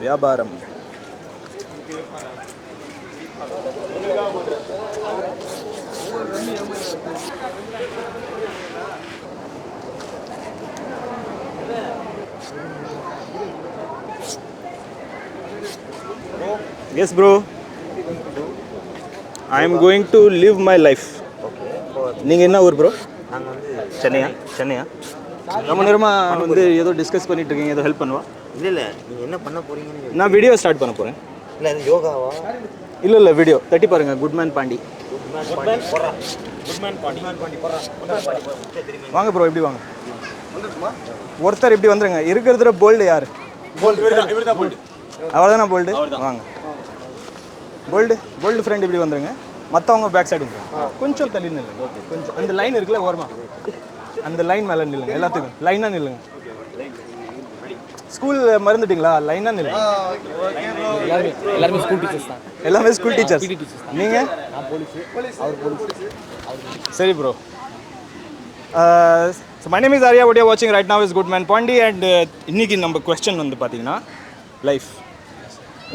வியாபாரம். Yes bro, I am going to live my life. நீங்கள் என்ன ஊர் ப்ரோ? நாங்கள் வந்து சென்னையா? ரொம்ப நேரமாக வந்து ஏதோ டிஸ்கஸ் பண்ணிட்டு இருக்கீங்க, ஏதோ ஹெல்ப் பண்ணுவா? இல்லை நீங்கள் என்ன பண்ண போகிறீங்கன்னு. நான் வீடியோ ஸ்டார்ட் பண்ண போகிறேன். இல்லை அது யோகாவா? இல்லை வீடியோ தட்டி பாருங்கள். குட்மேன் பாண்டி. வாங்க ப்ரோ, இப்படி வாங்க. ஒருத்தர் இப்படி வந்துருங்க. இருக்கிறதுல போல்டு யார்? அவ்வளோதானா போல்டு? வாங்க போல்டு ஃப்ரெண்ட் இப்படி வந்துருங்க. மற்றவங்க பேக் சைடு கொஞ்சம் தள்ளி நில்லுங்க. ஓகே, கொஞ்சம் அந்த லைன் இருக்குல்ல ஓரமா, அந்த லைன் மேலே நில்லுங்க. எல்லாத்துக்கும் லைனாக நில்லுங்க. ஸ்கூல் மறந்துட்டீங்களா? லைனாக நில்லுங்க. எல்லாருமே ஸ்கூல் டீச்சர்ஸ் தான். எல்லாமே ஸ்கூல் டீச்சர்ஸ். நீங்கள்? சரி bro. So my name is Arya. What you are வாட்சிங் right now is Goodman Pandi. And இன்னைக்கு நம்ம கொஸ்டின் வந்து பார்த்தீங்கன்னா லைஃப்.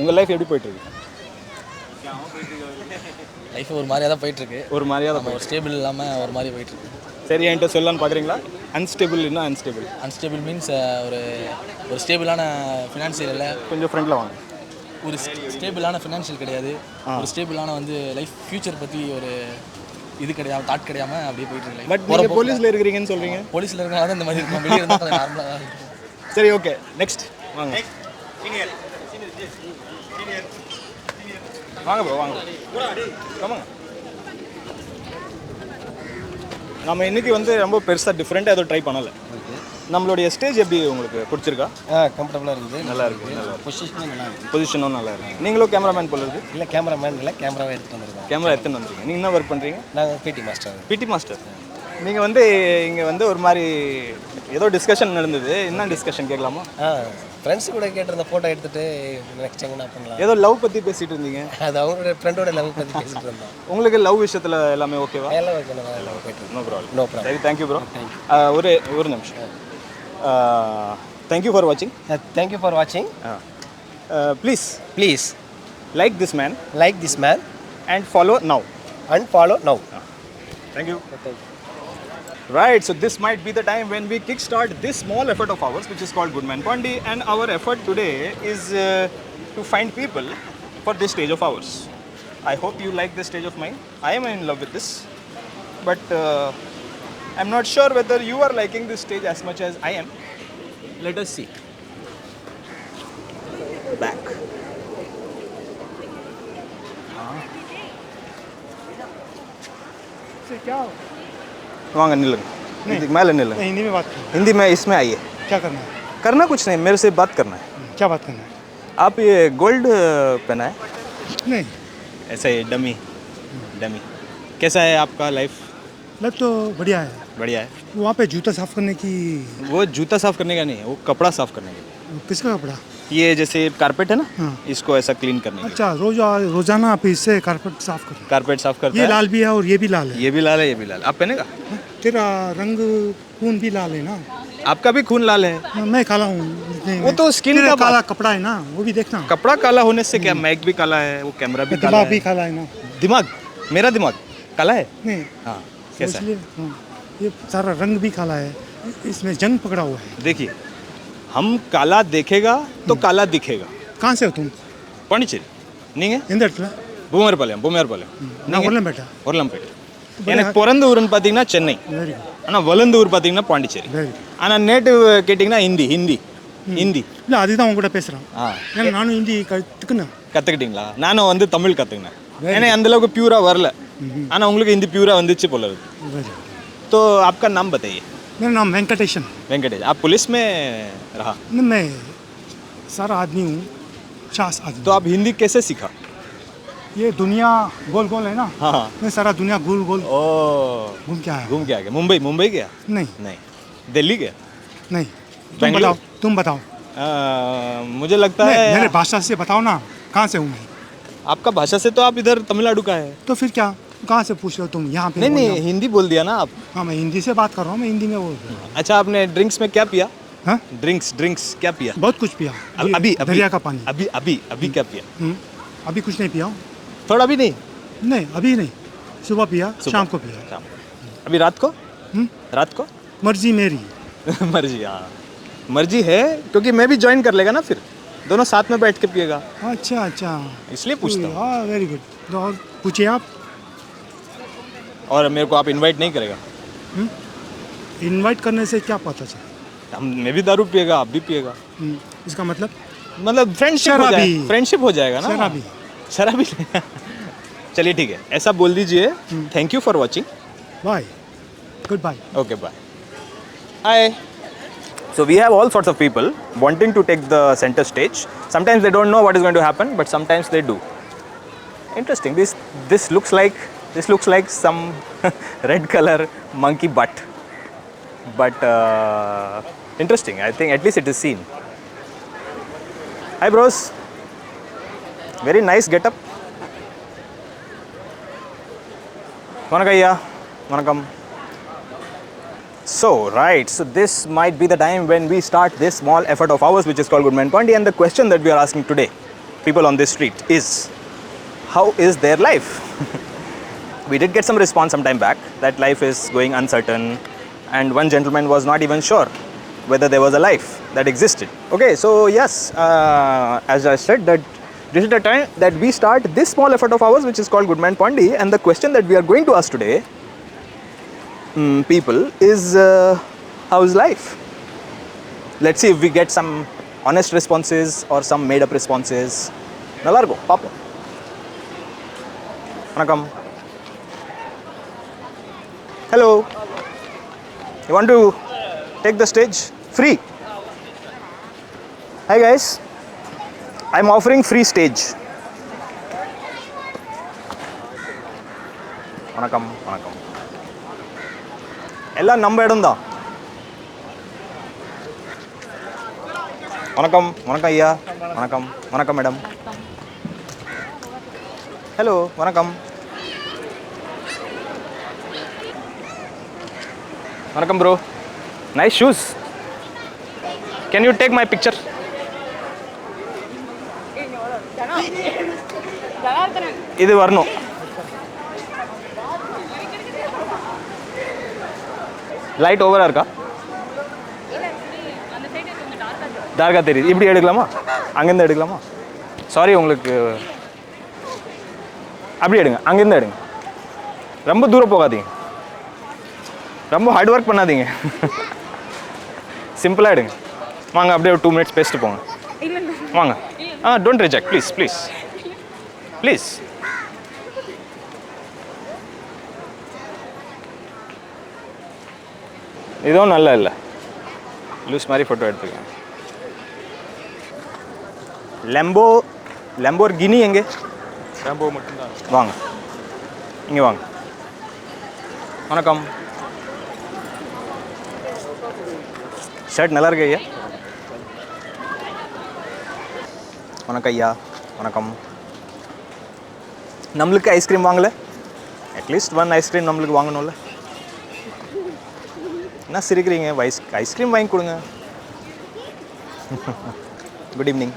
உங்கள் லைஃப் எப்படி போயிட்டுருக்கு? லைஃப் ஒரு மாதிரியாக தான் போயிட்டுருக்கு. ஒரு மாதிரியாக ஒரு ஸ்டேபிள் இல்லாமல் ஒரு மாதிரி போயிட்டுருக்கு. சரி, என்கிட்ட சொல்லலான்னு பார்க்குறீங்களா? அன்ஸ்டேபிள் என்ன? அன்ஸ்டேபிள் மீன்ஸ் ஒரு ஸ்டேபிளான ஃபினான்ஷியல் இல்லை. கொஞ்சம் ஃப்ரெண்டில் வாங்க. ஒரு ஸ்டேபிளான ஃபினான்ஷியல் கிடையாது. ஒரு ஸ்டேபிளான வந்து லைஃப் ஃப்யூச்சர் பற்றி ஒரு இது கிடையாது, தாட் கிடையாமல் அப்படியே போயிட்டு. பட் நீங்கள் போலீஸில் இருக்கிறீங்கன்னு சொல்கிறீங்க. போலீஸில் இருக்கிறனால தான் இந்த மாதிரி இருக்கும். வெளியே இருந்தால் கொஞ்சம் நார்மலாக தான் இருக்கும். சரி, ஓகே, நெக்ஸ்ட் வாங்க. வாங்க ப்ரோ, வாங்க. ஆமாங்க, நம்ம இன்றைக்கி வந்து ரொம்ப பெருசாக டிஃப்ரெண்ட்டாக எதுவும் ட்ரை பண்ணலை. நம்மளுடைய ஸ்டேஜ் எப்படி உங்களுக்கு பிடிச்சிருக்கா? கம்ஃபர்டபுளாக இருக்குது. நல்லா இருக்குது. பொசிஷனும் நல்லா இருக்குது. பொசிஷனும் நல்லா இருக்குது. நீங்களும் கேமராமேன் போல இருக்குது. இல்லை கேமராமேன் இல்லை, கேமராவே எடுத்துகிட்டு வந்துருக்கோம். கேமரா எடுத்துன்னு வந்துருக்கீங்க. நீங்கள் என்ன ஒர்க் பண்ணுறீங்க? நாங்கள் பிடி மாஸ்டர். நீங்கள் வந்து இங்கே வந்து ஒரு மாதிரி ஏதோ டிஸ்கஷன் நடந்தது. என்ன டிஸ்கஷன் கேட்கலாமா? ஃப்ரெண்ட்ஸு கூட கேட்டிருந்த ஃபோட்டோ எடுத்துகிட்டு நெக்ஸ்ட் என்ன பண்ணலாம். ஏதோ லவ் பற்றி பேசிகிட்டு இருந்தீங்க. அது அவங்களோட ஃப்ரெண்டோட லவ் பற்றி பேசிகிட்டு இருந்தோம். உங்களுக்கு லவ் விஷயத்தில் எல்லாமே ஓகேவா? எல்லாம் ஓகே, எல்லாம் போயிட்டு. No problem. No problem. சரி, தேங்க்யூ ப்ரோ. ஒரு நிமிஷம். தேங்க்யூ ஃபார் வாட்சிங். தேங்க்யூ ஃபார் வாட்சிங். Please like this man and follow now. Thank you. Right, so this might be the time when we kickstart this small effort of ours, which is called Goodman Pandi, and our effort today is to find people for this stage of ours. I hope you like this stage of mine. I am in love with this, but I'm not sure whether you are liking this stage as much as I am. Let us see. Back. वांग निलंग मैं निलंग हिंदी में बात हिंदी में इसमें आइए. क्या करना है? करना कुछ नहीं, मेरे से बात करना है. क्या बात करना है? आप ये गोल्ड पहना है? नहीं, ऐसा ही डमी. कैसा है आपका लाइफ? मतलब तो बढ़िया है. बढ़िया है. वहाँ पे जूता साफ करने की. वो जूता साफ करने का नहीं है, वो कपड़ा साफ करने का. किसका कपड़ा? ये जैसे कारपेट है ना, हाँ. इसको ऐसा क्लीन करने का. अच्छा, रोजाना आप इससे कारपेट साफ करते कारपेट साफ करता ये है. लाल भी है और ये भी लाल है. ये भी लाल है, ये भी लाल. आप पहनेगा? तेरा रंग खून भी लाल है ना. आपका भी खून लाल है. मैं काला हूँ. वो तो स्किन का काला कपड़ा है ना, वो भी देखना. कपड़ा काला होने से क्या, माइक भी काला है, वो कैमरा भी काला दिमाग है. भी काला है ना. दिमाग? मेरा दिमाग काला है? नहीं, हाँ. कैसा है? ये सारा रंग भी काला है, इसमें जंग पकड़ा हुआ है. देखिए, हम काला देखेगा तो काला दिखेगा. कहाँ से हो तुम? ಪಾಂಡಿಚೇರಿ. ನೀಗೆ? எந்த பூமர்பாளையம். நான் உருளம்பேட்டை. உருளம்பேட்டை. எனக்கு பிறந்த ஊருன்னு பார்த்தீங்கன்னா சென்னை. Very good. ஆனால் வளர்ந்த ஊர் பார்த்தீங்கன்னா பாண்டிச்சேரி. Very good. ஆனால் நேட்டிவ் கேட்டிங்கன்னா ஹிந்தி. இல்லை, அதுதான் உங்க கூட பேசுகிறேன். ஏன்னா நானும் ஹிந்தி கற்றுக்கிட்டீங்களா? நானும் வந்து தமிழ் கற்றுக்கினேன். ஏன்னா அந்தளவுக்கு பியூராக வரல. ஆனால் உங்களுக்கு ஹிந்தி பியூராக வந்துச்சு போல இருக்கு. Very good. तो आपका नाम बताइए. मेरा नाम वेंकटेशन. आप पुलिस में रहा? मैं सारा आदमी हूँ, 50 आदमी. तो आप हिंदी कैसे सीखा? ये दुनिया गोल गोल है ना. हाँ. मैं सारा दुनिया गोल गोल ओ, घूम के आया. घूम के आ गया. मुंबई गया? नहीं. दिल्ली गया? नहीं. बेंगलुरु? तुम बताओ. मुझे लगता है मेरे भाषा से बताओ ना, कहाँ से हूँ मैं? आपका भाषा से तो आप इधर तमिलनाडु का है. तो फिर क्या, कहाँ से पूछ रहे हो तुम? यहाँ पे नहीं, हिंदी बोल दिया ना आप. हाँ, मैं हिंदी से बात कर रहा हूँ, मैं हिंदी में बोल रहा हूँ. अच्छा, आपने ड्रिंक्स में क्या पिया? हाँ ड्रिंक्स क्या पिया? बहुत कुछ पिया अभी ये अभी दरिया का पानी अभी क्या पिया? अभी कुछ नहीं पिया हूँ। थोड़ा भी नहीं? नहीं अभी नहीं, सुबह पिया सुबह। शाम को पिया। शाम अभी रात को? रात को मर्जी मेरी। मर्जी, हाँ मर्जी है, क्योंकि मैं भी ज्वाइन कर लेगा ना, फिर दोनों साथ में बैठ के पिएगा, अच्छा अच्छा, इसलिए पूछता हूँ। हाँ वेरी गुड। तो और पूछिए आप। और मेरे को आप इनवाइट नहीं करेगा? इनवाइट करने से क्या पता चला? मैं भी दारू पिएगा, आप भी पिएगा, इसका मतलब मतलब फ्रेंडशिप हो शराबी। जाएगा, फ्रेंडशिप हो जाएगा ना। शराबी। शराबी चलिए ठीक है, ऐसा बोल दीजिए। Thank you for watching. Bye, good bye. Okay, bye. Hi. So we have all sorts of people wanting to take the center stage. Sometimes they don't know what is going to happen, but sometimes they do. Interesting. This looks like some red color monkey butt. But interesting. I think at least it is seen. Hi bros. Very nice getup. Vanakayya. Vanakkam. So this might be the time when we start this small effort of ours, which is called Goodman Pondi, and the question that we are asking today, people on this street, is how is their life? We did get some response some time back that life is going uncertain, and one gentleman was not even sure whether there was a life that existed. Okay, so yes, as I said, that this is the time that we start this small effort of ours, which is called Goodman Pondi, and the question that we are going to ask today, people, is how's life? Let's see if we get some honest responses or some made up responses. Nalargo, Papa. Vanakkam. Hello. You want to take the stage? Free. Hi guys. I'm offering free stage. Vanakkam, vanakkam. எல்லாம் நம்ம இடம்தான். வணக்கம் வணக்கம் ஐயா. வணக்கம் வணக்கம் madam. Hello வணக்கம். வணக்கம் bro. Nice shoes. Can you take my picture? இது வரணும். லைட் ஓவராக இருக்கா? டார்க்காக தெரியுது. இப்படி எடுக்கலாமா? அங்கேருந்து எடுக்கலாமா? சாரி, உங்களுக்கு அப்படி எடுங்க, அங்கேருந்து எடுங்க. ரொம்ப தூரம் போகாதீங்க, ரொம்ப ஹார்ட் ஒர்க் பண்ணாதீங்க, சிம்பிளாக எடுங்க. வாங்க, அப்படியே ஒரு 2 minutes பேசிட்டு போங்க. வாங்க. Don't reject, please please please. இதுவும் நல்லா இல்லை, லூஸ் மாதிரி ஃபோட்டோ எடுத்துக்கேன். லெம்போர்கினி எங்கே? லெம்போ மட்டும்தான். வாங்க, இங்கே வாங்க. வணக்கம். ஷர்ட் நல்லா இருக்கு ஐயா. வணக்கம் ஐயா. வணக்கம். நம்மளுக்கு ஐஸ்கிரீம் வாங்கலை? அட்லீஸ்ட் 1 ஐஸ்கிரீம் நம்மளுக்கு வாங்கணும்ல. என்ன சிரிக்கிறீங்க? ஐஸ்கிரீம் வாங்கி கொடுங்க. Good evening.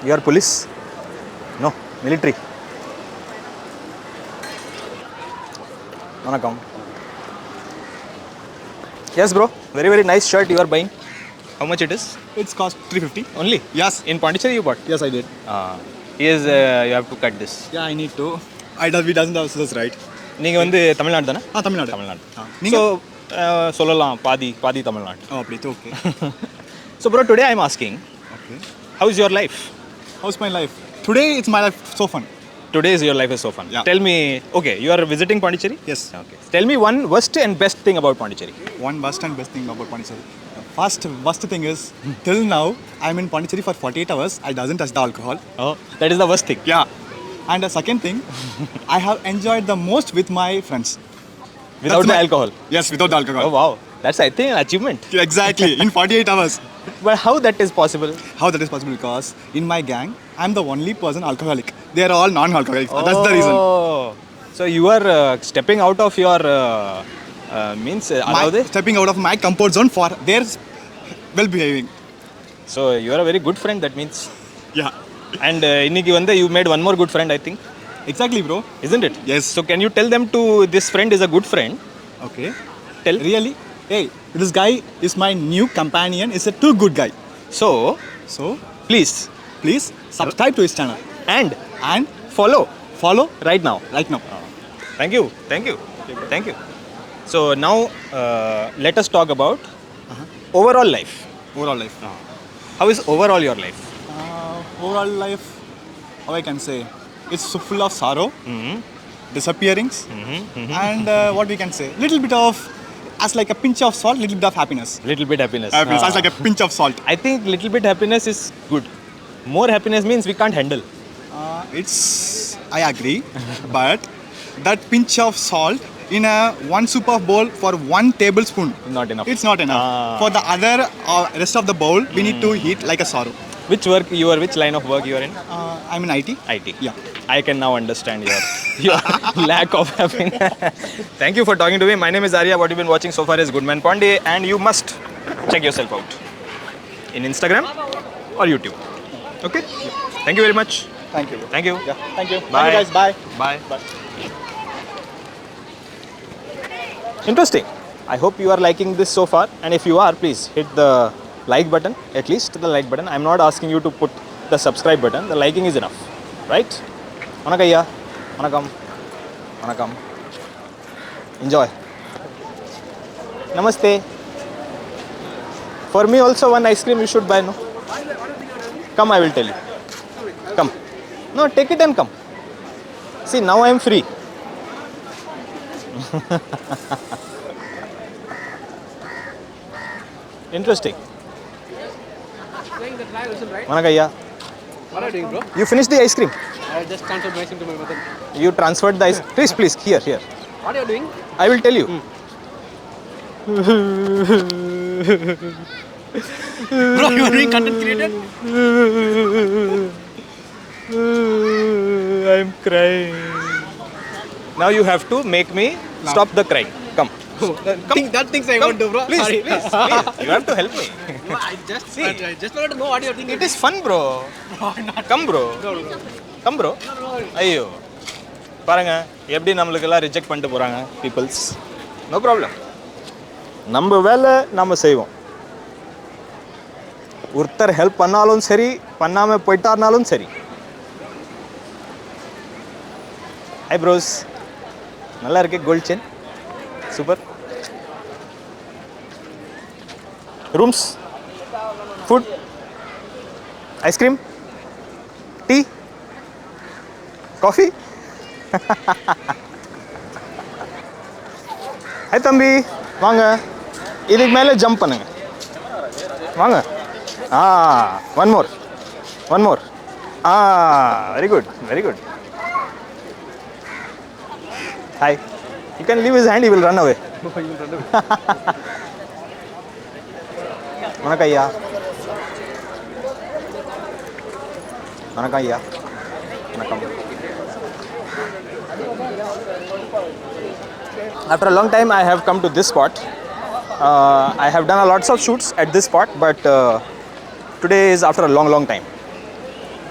You are police? No, military. வணக்கம். Yes bro, very very nice shirt you are buying. How much it is? It's cost 350. Only? Yes. In Pondicherry you bought? Yes, I did. Yes, you have to cut this. Yeah, I need to. We doesn't have scissors, right? நீங்கள் வந்து தமிழ்நாடு தானே? தமிழ்நாடு. தமிழ்நாடு. நீங்க? So சொல்லலாம் பாதி Tamil Nadu. Oh, please, okay. So bro, today I'm asking, Okay. how is your life? How's my life? Today, it's my life so fun. Today's your life is so fun. Yeah. Tell me, okay, you are visiting Pondicherry? Yes. Okay. Tell me one worst and best thing about Pondicherry. One worst and best thing about Pondicherry. The worst thing is, till now, I'm in Pondicherry for 48 hours. I doesn't touch the alcohol. Oh, that is the worst thing. Yeah. And the second thing, I have enjoyed the most with my friends. Without the alcohol? Yes, without the alcohol. Oh wow, that's I think an achievement. Exactly, in 48 hours. But how that is possible? How that is possible? Because in my gang, I'm the only person alcoholic. They are all non-alcoholics. That's the reason. So you are stepping out of your Means My, stepping out of my comfort zone for their well behaving. so you are a very good friend, that means. Yeah. And இன்னைக்கு வந்து you made one more good friend, I think, Exactly, bro. isn't it? Yes. So can you tell them to this friend is a good friend? Okay. Tell. Really? Hey, this guy is my new companion. Is a too good guy. So So please please subscribe to his channel and and follow follow right now. right now. Thank you. Thank you. Thank you. So now let us talk about overall life. Overall life. How is overall your life? Overall life, how I can say, it's so full of sorrow, disappearings, and what we can say, little bit of, as like a pinch of salt, little bit of happiness. Little bit happiness. Happiness, as like a pinch of salt. I think little bit happiness is good. More happiness means we can't handle. I agree, but that pinch of salt in a one soup of bowl for 1 tablespoon, Not enough. it's not enough. For the other rest of the bowl, we need to eat like a sorrow. Which line of work you are in? I'm in IT. IT. Yeah. I can now understand your lack of happiness. Thank you for talking to me. My name is Arya. What you've been watching so far is Goodman Pondy, and you must check yourself out in Instagram or YouTube. Okay? Thank you very much. Thank you. Thank you. Yeah, thank you. Bye. Thank you guys. Bye. Bye. Interesting. I hope you are liking this so far, and if you are, please hit the like button, at least the like button. I'm not asking you to put the subscribe button. The liking is enough, right? Vanakayya. Vanakam. Vanakam. Enjoy. Namaste. For me also one ice cream you should buy, no? Come, I will tell you. Come. No, take it and come. See, now I am free. Interesting. Vanakayya. What are you doing, bro? You finished the ice cream. I just transferred my SIM to my mother. You transferred the ice. Please, here. What are you doing? I will tell you. Bro, you are doing content creator? I'm crying. Now you have to make me stop the crying. Come. That things I won't do, bro. Please, Sorry. please. You have to help me. No, I just See. I just wanted to know what you are thinking. It is fun, bro. Come, bro. Come, bro. ஐயோ பாருங்க எப்படி நம்மளுக்கெல்லாம் reject பண்ணிட்டு போகிறாங்க peoples. No problem. நம்ம வேலை நம்ம செய்வோம். ஒருத்தர் ஹெல்ப் பண்ணாலும் சரி, பண்ணாமல் போயிட்டார்னாலும் சரி. ஹை ப்ரோஸ், நல்லா இருக்கு gold chain, super. Rooms, food, ice cream, tea, coffee. Hi தம்பி, வாங்க. இதுக்கு மேலே ஜம்ப் பண்ணுங்க, வாங்க. One more. Very good. Hi. You can leave his hand, he will run away. Vanakayya. Vanakayya. Vanakkam. After a long time, I have come to this spot. I have done lots of shoots at this spot, but today is after a long time.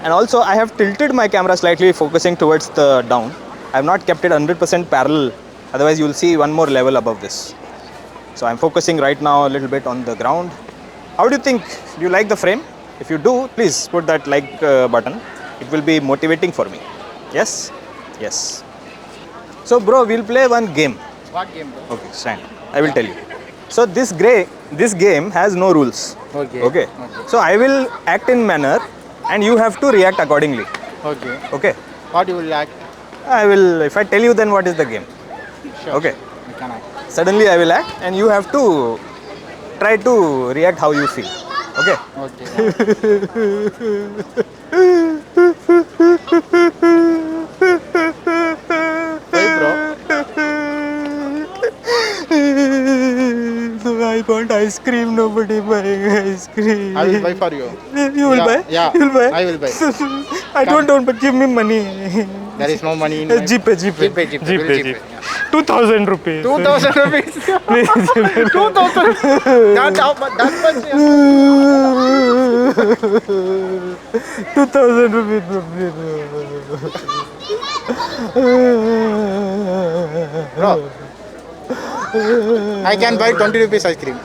And also, I have tilted my camera slightly, focusing towards the down. I have not kept it 100% parallel, otherwise you will see one more level above this. So I am focusing right now a little bit on the ground. How do you think? Do you like the frame? If you do, please put that like button. It will be motivating for me. Yes? So bro, we'll play one game. What game, bro? Okay, stand. I will tell you. So this game has no rules. Okay. So I will act in manner and you have to react accordingly. Okay. What you will like? I will, if I tell you, then what is the game? Sure. Okay. I can act. Suddenly I will act and you have to try to react how you feel. Okay? Hey, bro. I want ice cream, nobody buying ice cream. I will buy for you. You will buy? Yeah. You will buy? I will buy. I don't, but give me money. There is no money in my... GPay. GPay. 2000 rupees. 2,000 rupees. 2,000. That's how much. That much. 2000 rupees. Bro, I can buy 20 rupees ice cream.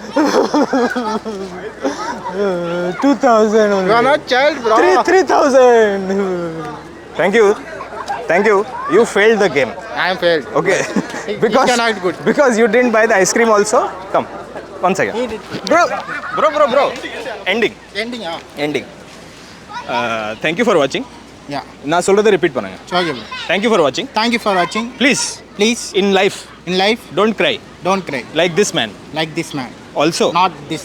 2000 only. You are not child, bro. 3000. Thank you. You failed the game. I am failed. Okay. He can act good. Because you didn't buy the ice cream also. Come. 1 second. Bro. Ending. Ending. Thank you for watching. Yeah. நான் சொல்றதை repeat பண்ணுங்க. Okay, bro. Thank you for watching. Thank you for watching. Please, Please, in life, don't cry. like this man. Like this man. Also, Not this.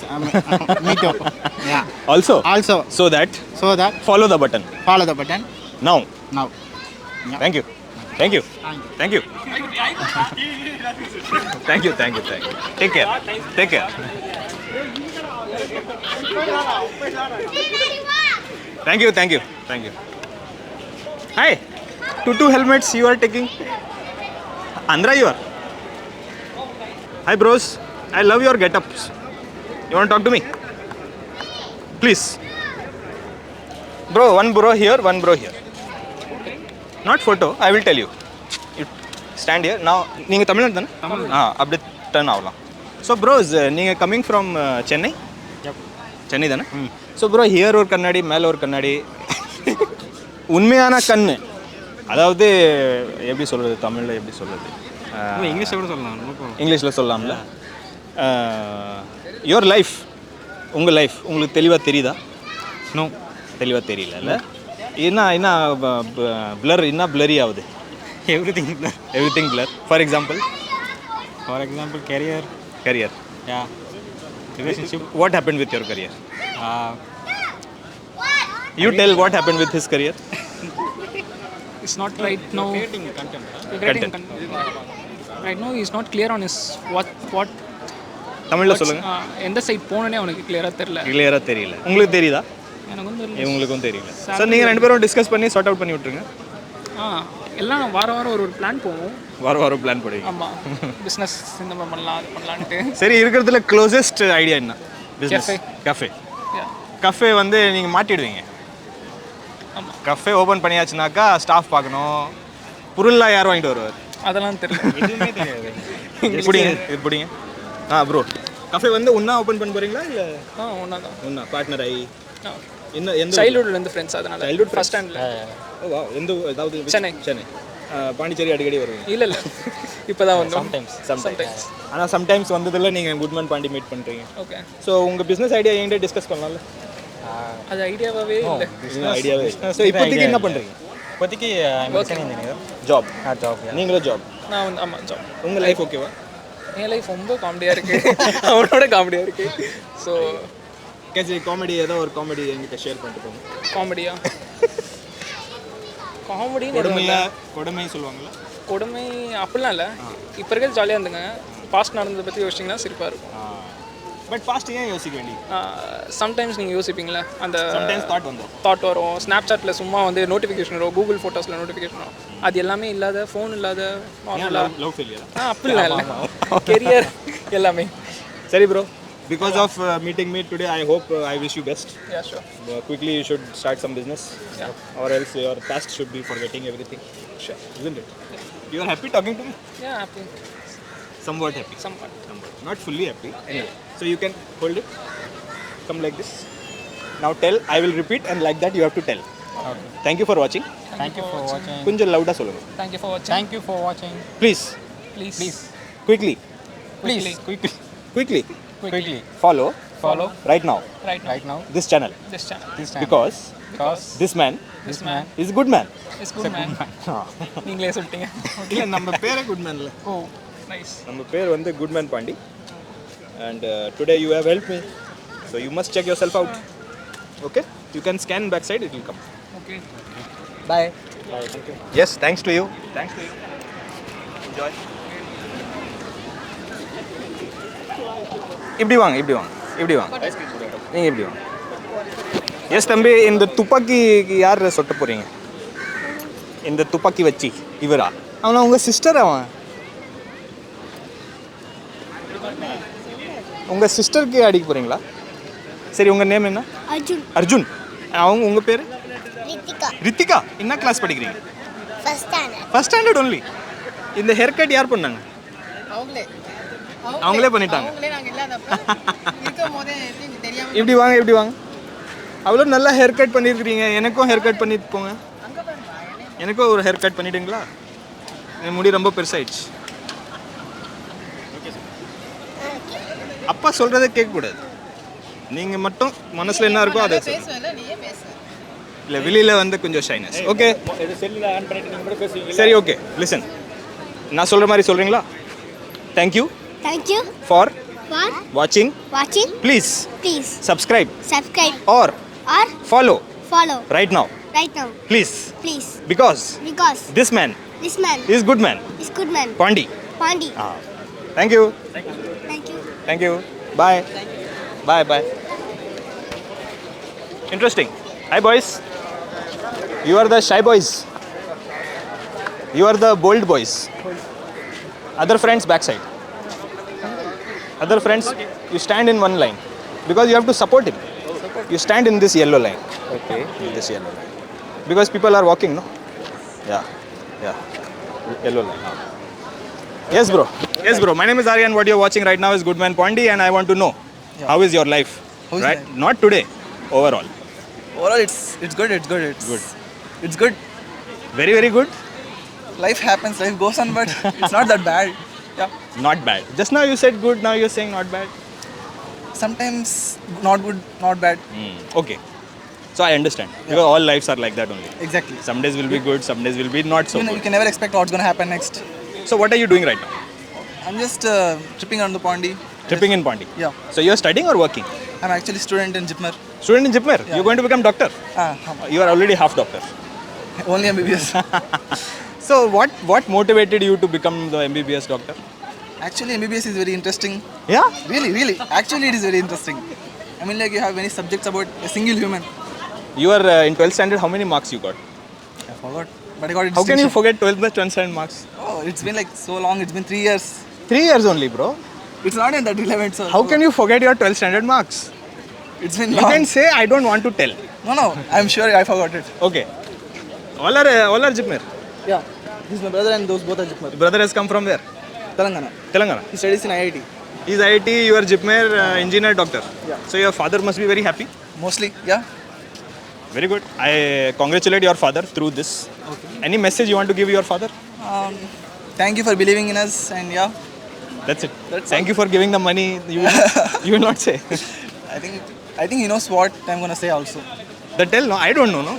Me too. Yeah. also, Also, so that so that follow the button. follow the button Now, now. thank you. Thank you. Take care. Thank you. Hi. Two helmets you are taking. Andhra you are. Hi bros. I love your get-ups. You want to talk to me? Please. Bro, one bro here. Not photo. I will tell you. You stand here. Now, நீங்க தமிழ்நாடு தானே? அப்படியே turn ஆகலாம். So bros, நீங்க coming from Chennai? Yep. Chennai தானே? So bro, here ஒரு கண்ணாடி, மேலே ஒரு கண்ணாடி. உண்மையான கண்ணு. அதாவது எப்படி சொல்றது தமிழ்ல எப்படி சொல்றது? இங்கிலீஷ்ல கூட சொல்லலாம். இங்கிலீஷில் சொல்லலாம்ல. யுவர் லைஃப் உங்கள் லைஃப் உங்களுக்கு தெளிவாக தெரியுதா? நோ, தெளிவாக தெரியல. என்ன பிளர் என்ன பிளரி ஆகுது? Everything blur. For example career. Yeah. Relationship. What happened with your career? You tell what happened with his career. It's not right now. Content. Right now he's not clear on his what தமிழில் சொல்லுங்க. எந்த side போனனே அவனுக்கு கிளியராக தெரியல. உங்களுக்கு தெரியுதா? எனக்கும் தெரியல. இவங்களுக்கும் தெரியல. சார் நீங்கள் ரெண்டு பேரும் டிஸ்கஸ் பண்ணி சார்ட் அவுட் பண்ணி விட்டுருங்க. எல்லாம் வாரம் ஒரு பிளான் போவோம். வாரம் பிளான் போடுவீங்க. ஆமாம், பிஸ்னஸ் இந்த மாதிரி பண்ணலாம் அது பண்ணலான்ட்டு. சரி, இருக்கிறதுல க்ளோசஸ்ட் ஐடியா என்ன? பிஸ்னஸ் கஃபே வந்து நீங்கள் மாட்டிடுவீங்க. ஆமாம், கஃபே ஓப்பன் பண்ணியாச்சுனாக்கா ஸ்டாஃப் பார்க்கணும், பொருள்லாம் யார் வாங்கிட்டு வருவார்? அதெல்லாம் தெரியல. எதுவுமே தெரியாது. இப்படிங்க ப்ரோ, கஃபே வந்து ஒன்றா ஓப்பன் பண்ண போகிறீங்களா இல்லை ஒன்றா தான் ஒன்றா பார்ட்னர் ஆகி? எந்த சைல்ட்ஹுட்லேருந்து ஃப்ரெண்ட்ஸ், அதனால ஃபர்ஸ்ட் ஸ்டாண்டில். எந்த ஏதாவது? சென்னை. பாண்டிச்சேரி அடிக்கடி வருவீங்க? இல்லை இப்போ தான் வந்தோம். சம்டைம்ஸ். ஆனால் சம்டைம்ஸ் வந்ததில்ல நீங்கள் குட்மேன் பாண்டி மீட் பண்ணுறீங்க. ஓகே. ஸோ உங்கள் பிஸ்னஸ் ஐடியா என்கிட்ட டிஸ்கஸ் பண்ணலாம்ல? அது ஐடியாவே இல்லை. ஐடியாவே. ஸோ இப்போதைக்கு என்ன பண்ணுறீங்க? இப்போதைக்கு ஜாப். ஜாப். நீங்களும் ஜாப். நான் வந்து ஆமாம் ஜாப். உங்கள் லைஃப் ஓகேவா? என் லைஃப் ரொம்ப காமெடியாக இருக்குது, அவனோட காமெடியாக இருக்குது. ஸோ காமெடி ஏதோ ஒரு காமெடி என்கிட்ட ஷேர் பண்ணிட்டு போங்க. காமெடியா? காமெடி கொடுமை சொல்லுவாங்கல்ல? கொடுமை அப்படிலாம் இல்லை. இப்போ இருக்கிறது ஜாலியாக இருந்துங்க. பாஸ்ட் நடந்ததை பற்றி யோசிச்சிங்கன்னா சிரிப்பாக இருக்கும். பட் பாஸ்ட் ஏன் யோசிக்க வேண்டிய? சம்டைம்ஸ் நீங்கள் யோசிப்பீங்களா, அந்த தாட் வரும். ஸ்னாப்சாட்டில் சும்மா வந்து நோட்டிஃபிகேஷன் வரும், கூகுள் ஃபோட்டோஸில் நோட்டிஃபிகேஷன் வரும். அது எல்லாமே இல்லாத, ஃபோன் இல்லாத நார்மலாக. Love failure? அப்படிலாம் இல்லை, கெரியர் எல்லாமே. சரி bro, because of meeting me today, I hope I wish you best. Yeah, sure. Quickly you should start some business. Yeah. Or else your past should be forgetting everything. Sure. Isn't it? You are happy talking to me? Yeah, happy. Somewhat happy. Somewhat. Not fully happy. Anyway, so you can hold it. Come like this. Now tell. I will repeat, and like that you have to tell. Okay. Thank you for watching. Thank you for watching. கொஞ்சம் louda சொல்லுங்க. Thank you for watching. Thank you for watching. Please. Quickly. Follow. Right now. Right now. This channel. Because this man is good man. It's good man. நீங்களே சொல்லிட்டீங்க. இல்ல நம்ம பேரே good man இல்ல. Oh, nice. நம்ம பேர் வந்து Goodman Pandi. And today you have helped me. So you must check yourself out. Okay? You can scan backside, it will come. Okay. Bye. Thank you. Yes, thanks to you. Enjoy. இப்படி வாங்க நீங்கள் இப்படி வாங்க. S தம்பி, இந்த துப்பாக்கி யார் சொட்ட போகிறீங்க? இந்த துப்பாக்கி வச்சு இவரா அவனா உங்கள் சிஸ்டர் அவன் உங்கள் சிஸ்டருக்கு அடிக்க போகிறீங்களா சரி உங்கள் நேம் என்ன அர்ஜுன் அர்ஜுன் அவங்க உங்கள் பேர் ரித்திகா ரித்திகா என்ன கிளாஸ் படிக்கிறீங்க first standard first standard only இந்த ஹேர் கட் யார் பண்ணாங்க அவங்களே பண்ணிட்டாங்க இப்படி வாங்க இப்படி வாங்க அவ்வளோ நல்லா ஹேர் கட் பண்ணியிருக்கிறீங்க எனக்கும் ஹேர் கட் பண்ணிட்டு போங்க எனக்கும் ஒரு ஹேர் கட் பண்ணிட்டீங்களா என் முடி ரொம்ப பெருசாயிடுச்சு அப்பா சொல்கிறத கேட்கக்கூடாது நீங்கள் மட்டும் மனசில் என்ன இருக்கோ அதை இல்லை வெளியில் வந்து கொஞ்சம் ஷைனஸ் ஓகே சரி ஓகே லிசன் நான் சொல்கிற மாதிரி சொல்கிறீங்களா தேங்க்யூ தேங்க்யூ ஃபார் ஃபார் வாட்சிங் வாட்சிங் please please subscribe subscribe or R follow follow right now right now please please because because this man this man is good man is good man Pandi Pandi thank you thank you bye bye interesting hi boys you are the shy boys you are the bold boys other friends backside other friends you stand in one line because you have to support him you stand in this yellow line okay this yellow line because people are walking no yeah yellow line yes bro my name is Aryan what you're watching right now is Goodman Pandi and I want to know how is your life How's right life? not today overall Overall, it's good. It's good. very good Life happens, life goes on, but it's not that bad. Yeah. not bad just now you said good now you're saying not bad Sometimes not good, not bad. okay so I understand because all lives are like that only Exactly. some days will be good some days will be not so You good can never expect what's going to happen next. so what are you doing right now I'm just tripping on the Pandi. tripping in Pandi Yeah. so you're studying or working I'm actually student in Jipmer. student in Jipmer you're going to become doctor you are already half doctor Only MBBS. so what motivated you to become the MBBS doctor Actually, MBBS is very interesting. yeah Really. Actually, it is very interesting. I mean, like you have many subjects about a single human. you are in 12th standard how many marks you got I forgot, but I got it. how can you forget 12th standard marks Oh, it's been like so long. It's been 3 years. 3 years only bro It's not in that relevant. So how can you forget your 12th standard marks It's been you long. can say I don't want to tell No. I'm sure I forgot it. okay all are Jipmer Yeah. He's my brother, and those both are Jipmer. your brother has come from where Telangana. Telangana He studies in IIT. he's IIT you are Jipmer engineer doctor Yeah. so your father must be very happy Mostly, yeah. very good I congratulate your father through this any message you want to give your father Thank you for believing in us, and yeah, that's it thank you for giving the money you will not say I think he knows what I'm gonna say also. the tell no I don't know no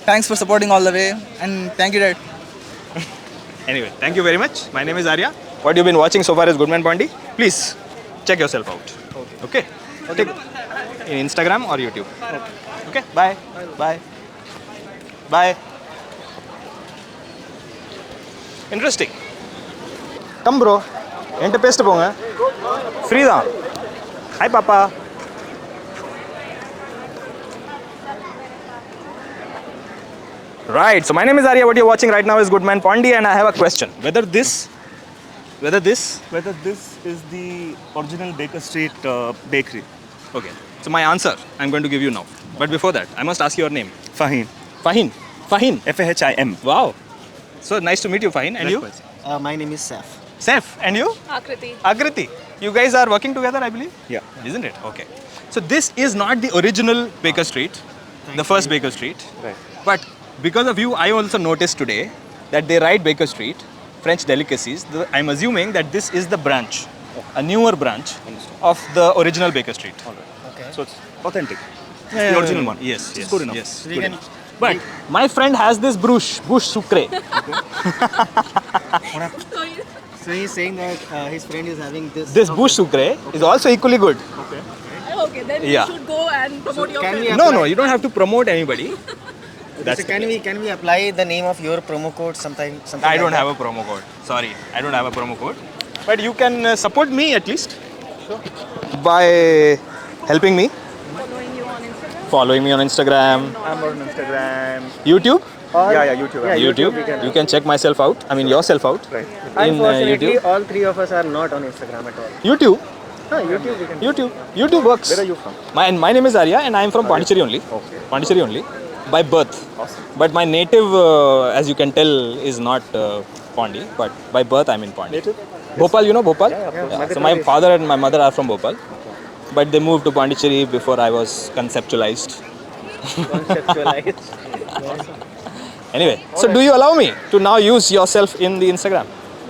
Thanks for supporting all the way, and thank you, Dad. anyway thank you very much my name is Arya what you've been watching so far is Goodman Pandi please check yourself out okay in Instagram or YouTube okay bye interesting come bro என்கிட்ட பேசிட்டு போங்க free தான் hi பாப்பா right so my name is Arya what you're watching right now is Goodman Pandi and I have a question whether this Whether this is the original Baker Street bakery. okay so my answer I'm going to give you now but before that I must ask your name Fahim. Fahim Fahim. wow so nice to meet you Fahim and Likewise. My name is Saf. you Saif and you Akriti you guys are working together I believe Yeah. isn't it okay so this is not the original Baker Street the first Baker Street Right. but because of you I also noticed today that they write Baker Street French delicacies I'm assuming that this is the branch a newer branch of the original Baker Street So it's authentic. It's the original one. yes It's good enough. yes good enough. But my friend has this bush sucre So he's saying that his friend is having this bush sucre is also equally good Okay, then Yeah. you should go and promote your Can film. we no you don't have to promote anybody So can we apply the name of your promo code something I don't have a promo code. Sorry, I don't have a promo code. But you can support me at least by helping me. Following you on Instagram. following me on Instagram? I'm on Instagram. YouTube? Yeah, YouTube. YouTube. You can check myself out. I mean yourself out. Right. In Unfortunately, YouTube. all three of us are not on Instagram at all. YouTube. YouTube we can. YouTube works. Where are you from? My name is Arya and I am from Pondicherry only. Okay. Pondicherry only. By birth. Awesome. But my native, as you can tell, is not Pondi. But by birth I'm in Pondi. Native? Bhopal, you know Bhopal? Yeah. So my father and my mother are from Bhopal. But they moved to Pondicherry before I was conceptualized. Anyway, so do you allow me to now use yourself in the Instagram?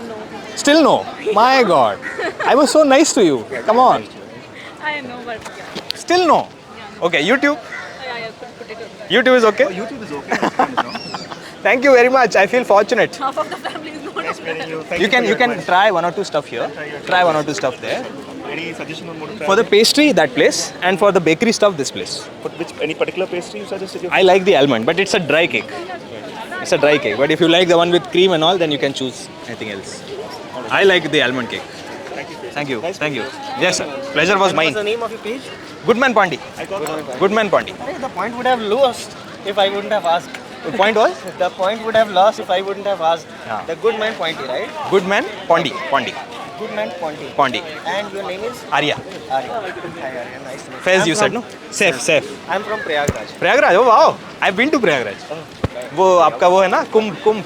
No. Still no? My God. I was so nice to you. Come on. I know, but yeah. Still no? Okay, YouTube? Yeah, put it on. YouTube is okay? YouTube is okay. Thank you very much. I feel fortunate. Half of the family is not on that. You can try one or two stuff here. Try one or two stuff there. Any suggestion on what to try? For the pastry, that place, and for the bakery stuff, this place. For any particular pastry you suggested? I like the almond, but it's a dry cake. It's a dry cake. But if you like the one with cream and all, then you can choose anything else. I like the almond cake. Thank you. Thank you. Yes, sir. Pleasure was mine. What's the name of your page? Goodman Pondi. Goodman Pondi. The point would have lost if I wouldn't have asked. The point was? The point would have lost if I wouldn't have asked. Yeah. The good man Pointy, right? Goodman Pondi. Pondi. Good man Pointy. Pondi. And your name is? Arya. Arya. Hi Arya, nice to meet you. Fez I'm you said, from- no? Safe. I'm from Prayagraj. Prayagraj oh wow I've been to Prayagraj वो आपका वो है ना कुंभ Kumbh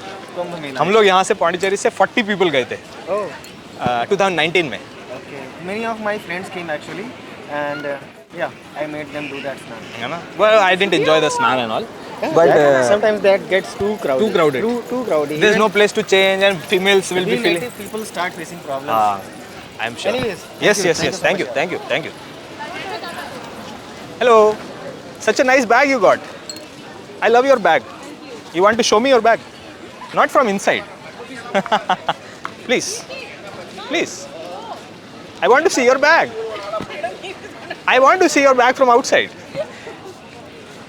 Mela. हम लोग यहाँ से पौंडीचेरी से 40 people गए थे Oh, 2019 में okay. Many of my friends came actually, and yeah, I made them do that now. है ना well I didn't enjoy the snan and all but Sometimes that gets too crowded. Too crowded. Too crowded. there's Even no place to change and females will be feeling native people start facing problems. I'm sure Anyways, yes thank you hello such a nice bag you got I love your bag you want to show me your bag not from inside please I want to see your bag I want to see your bag from outside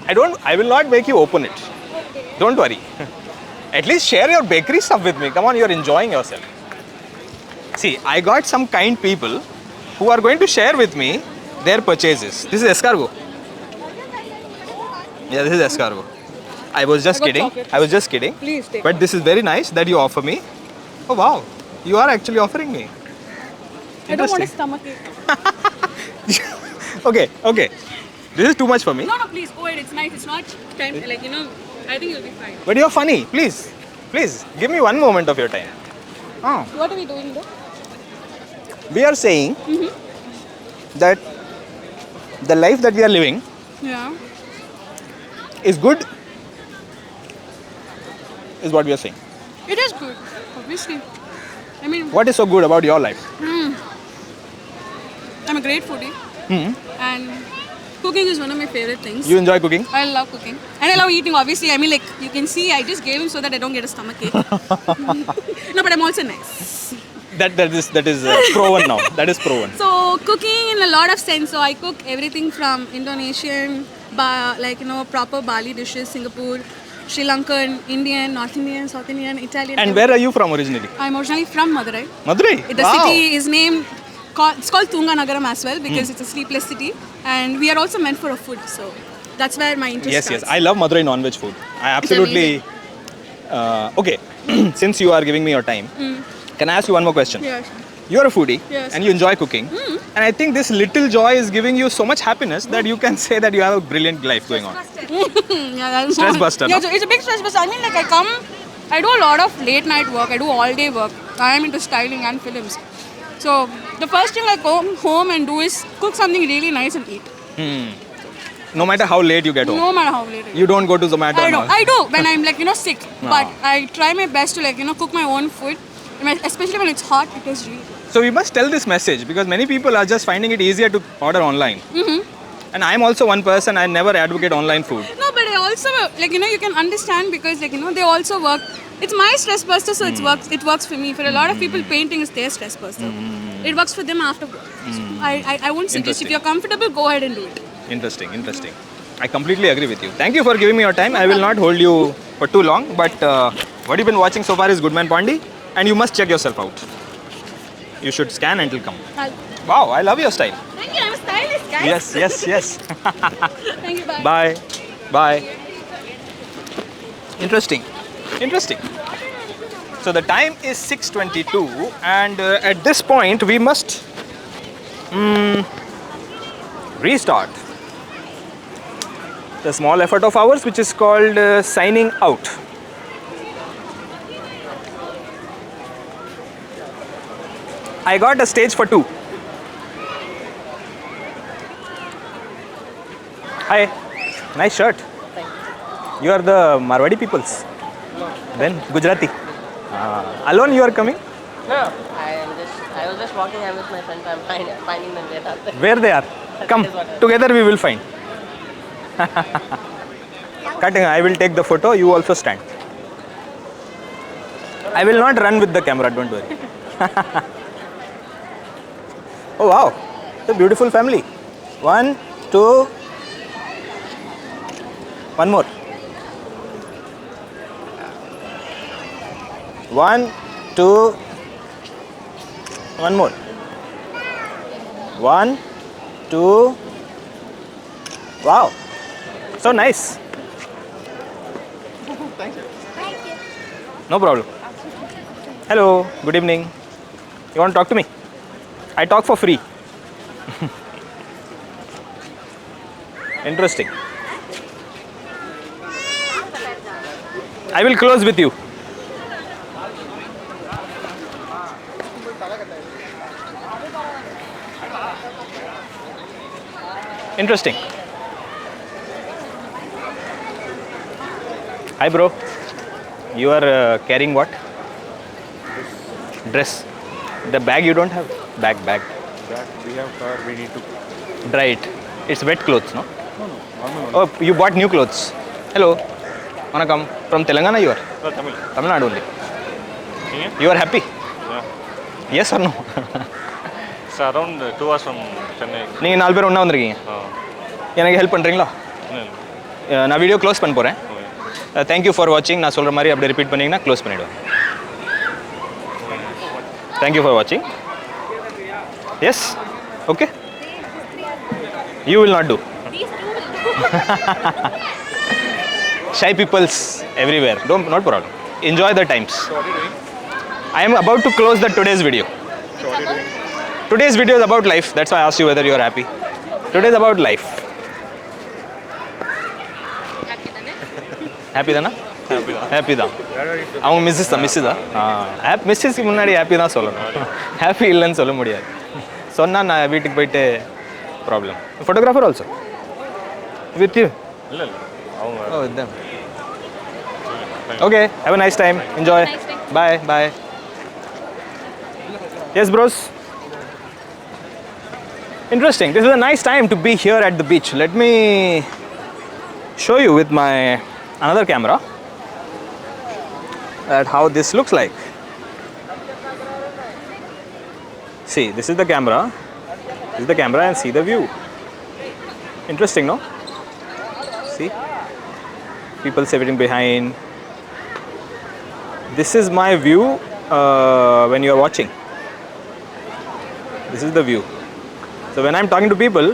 I will not make you open it don't worry at least share your bakery stuff with me come on you're enjoying yourself see I got some kind people who are going to share with me their purchases this is escargot yeah this is escargot I was just kidding Please take but this is very nice that you offer me oh wow you are actually offering me I don't want a interesting stomachache. okay this is too much for me No, please go ahead. It's nice. It's not time. Like, I think you'll be fine. but you're funny please give me one moment of your time What are we doing though? we are saying that the life that we are living Yeah. is good is what we are saying It is good, obviously. I mean, what is so good about your life I'm a great foodie. And cooking is one of my favorite things. you enjoy cooking I love cooking. And I love eating, obviously. I mean, like, you can see I just gave him so that I don't get a stomachache. No, but I'm also nice. that is proven now that is proven So, cooking in a lot of sense. So, I cook everything from Indonesian, proper Bali dishes, Singapore, Sri Lankan, Indian, North Indian, South Indian, Italian. and where are you from originally I'm originally from Madurai. Madurai The wow. city is named, it's called Tunganagaram as well because it's a sleepless city. And we are also meant for a food. So, that's where my interest yes starts. I love Madurai non-veg food I absolutely okay since you are giving me your time can I ask you one more question Yeah, sure. you're a foodie Yes. and you enjoy cooking and I think this little joy is giving you so much happiness that you can say that you have a brilliant life going on Yeah, that's Stress one. buster, Yeah, no? it's a big stress buster. I mean, like, I do a lot of late night work. I do all day work. I am into styling and films. So, the first thing I come home and do is cook something really nice and eat. no matter how late you get home No matter how late it is. you don't go to Zomato and all. I do when I'm sick. But I try my best to cook my own food. Especially when it's hot, it is really good. So we must tell this message because many people are just finding it easier to order online. And I'm also one person, I never advocate online food. No, but I also, you can understand because, they also work. It's my stress buster, so it works for me. For a lot of people, painting is their stress buster. It works for them after work. So I won't suggest. If you're comfortable, go ahead and do it. Interesting. I completely agree with you. Thank you for giving me your time. I will not hold you for too long, but what you've been watching so far is Goodman Pondi, and you must check yourself out. You should scan and it'll come. Wow, I love your style. Thank you, I'm a stylist. Yes, yes, yes. Thank you. Bye. Bye. Bye. Interesting. Interesting. So the time is 6:22 and at this point we must restart the small effort of ours which is called signing out. I got a stage for 2. Hi, nice shirt. You are the Marwadi peoples. Then Gujarati. Alone you are coming? No, I was just walking. I'm with my friends. I'm finding them later. Where they are? Come, together we will find. Cutting, I will take the photo, you also stand. I will not run with the camera, don't worry. Oh wow, it's a beautiful family. 1, 2, one more. 1, 2, one more. 1, 2. Wow, so nice. Thank you. No problem. Hello, good evening. You want to talk to me? I talk for free. Interesting. I will close with you. Interesting. Hi bro. You are carrying what? Dress. The bag you don't have? Bag. That we have car, we need to. Dry it. It's wet clothes, no? Oh, you bought new clothes. Hello. Wanna come? From Telangana you are? No, Tamil. Tamil Nadu only. Yeah. You are happy? Yeah. Yes or no? It's around 2 hours from Chennai. நீங்கள் 4 பேர் ஒன்றா வந்திருக்கீங்க எனக்கு help பண்ணுறீங்களா நான் video close பண்ண போகிறேன் thank you for வாட்சிங் நான் சொல்கிற மாதிரி அப்படியே ரிப்பீட் பண்ணிங்கன்னா க்ளோஸ் பண்ணிவிடுவேன் தேங்க்யூ ஃபார் வாட்சிங் yes okay you will not do shy peoples everywhere not problem enjoy the times I am about to close the today's video today's video is about life that's why I asked you whether you are happy today is about life happy dana happy தான் அவங்க Mrs தான் மிஸ்ஸஸ்க்கு முன்னாடி happy தான் சொல்லணும் happy இல்லைன்னு சொல்ல முடியாது சொன்னால் நான் வீட்டுக்கு போயிட்டு problem photographer also with you இல்லை அவங்க oh with them okay have a nice time enjoy bye yes bros interesting this is a nice time to be here at the beach let me show you with my another camera at how this looks like see this is the camera and see the view interesting no see people sitting behind this is my view when you are watching this is the view so when I am talking to people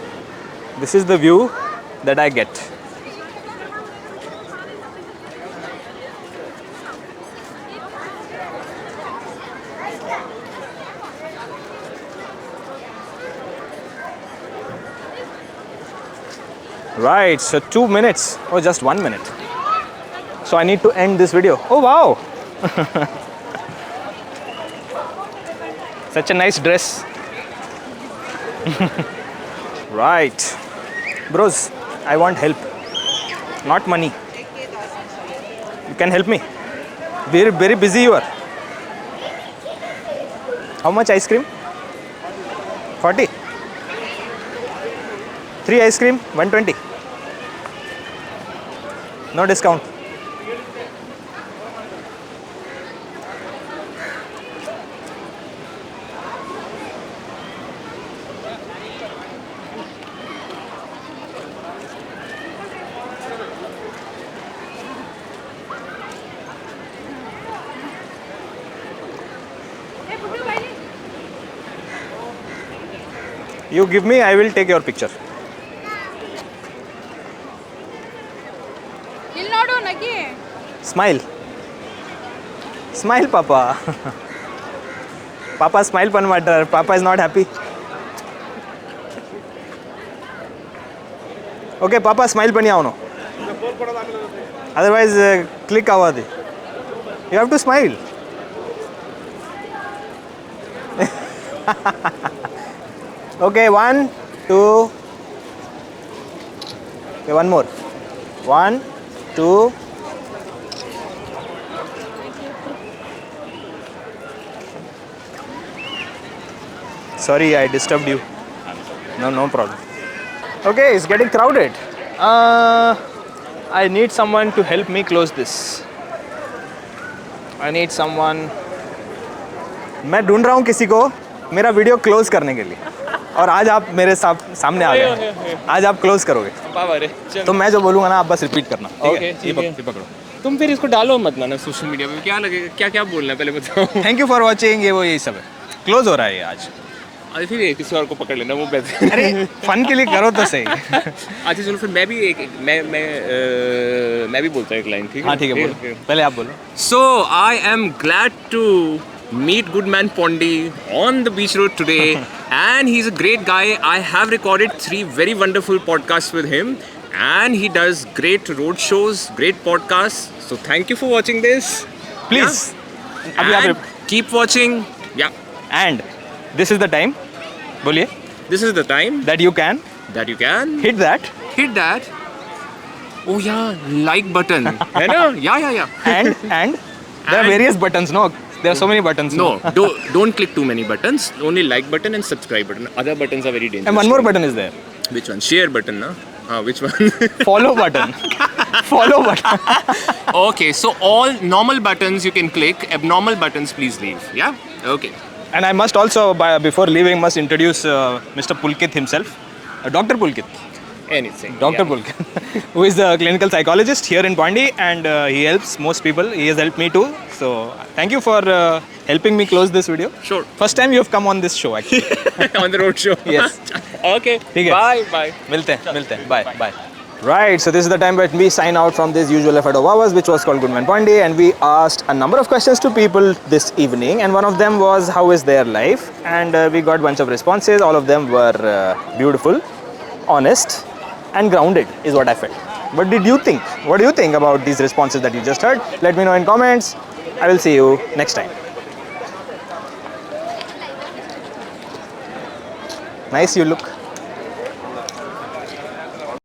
this is the view that I get right so 2 minutes or just 1 minute so I need to end this video oh wow such a nice dress right bros I want help not money you can help me very very busy you are how much ice cream 40 3 ice cream 120 no discount You give me, I will take your picture. Smile. Smile, Papa. Papa, smile, Panmatter. Papa is not happy. Okay, Papa, smile, Panyauno. Otherwise, click avadi. You have to smile. Okay, 1, 2. Okay, one more. 1, 2. Sorry, I disturbed you. No problem. Okay, it's getting crowded. I need someone to help me close this. I need someone. मैं ढूंढ रहा हूँ किसी को मेरा video close करने के लिए और आज आप मेरे सामने आ गए आज आप क्लोज करोगे तो मैं जो बोलूँगा ना आप बस रिपीट करना ओके ठीक है पकड़ो तुम फिर इसको डालो मत ना सोशल मीडिया पे क्या लगेगा क्या क्या बोलना है पहले बताओ थैंक यू फॉर वॉचिंग ये वो यही सब है क्लोज हो रहा है ये आज अरे फिर किसी और को पकड़ लेना वो पैसे अरे फन के लिए करो तो सही अच्छा चलो फिर मैं भी मैं भी बोलता हूँ एक लाइन ठीक है हाँ ठीक है बोलो पहले आप बोलो So I am glad to meet Goodman Pondi on the beach road today and he's a great guy. I have recorded 3 very wonderful podcasts with him and he does great road shows, great podcasts. So thank you for watching this. Please. Yeah. And keep watching. Yeah. And this is the time. बोलिए. This is the time that you can hit that. Oh yeah, like button. है ना? Yeah. And there are various buttons, no? There are so many buttons. No, don't click too many buttons. Only like button and subscribe button. Other buttons are very dangerous. And one more button is there. Which one? Share button, na? Which one? Follow button. Follow button. Okay, so all normal buttons you can click. Abnormal buttons, please leave. Yeah? Okay. And I must also, before leaving, must introduce Mr. Pulkit himself. Dr. Pulkit. Anything. Dr. Pulkit, who is the clinical psychologist here in Pondi, and he helps most people. He has helped me too. So thank you for helping me close this video. Sure. First time you have come on this show actually. On the road show. Yes. Okay. Bye. मिलते हैं. Bye. Right, so this is the time when we sign out from this usual effort of ours, which was called Goodman Pondi, and we asked a number of questions to people this evening, and one of them was how is their life, and we got a bunch of responses. All of them were beautiful, honest, and grounded is what I felt. What did you think? What do you think about these responses that you just heard? Let me know in comments. I will see you next time. Nice you look.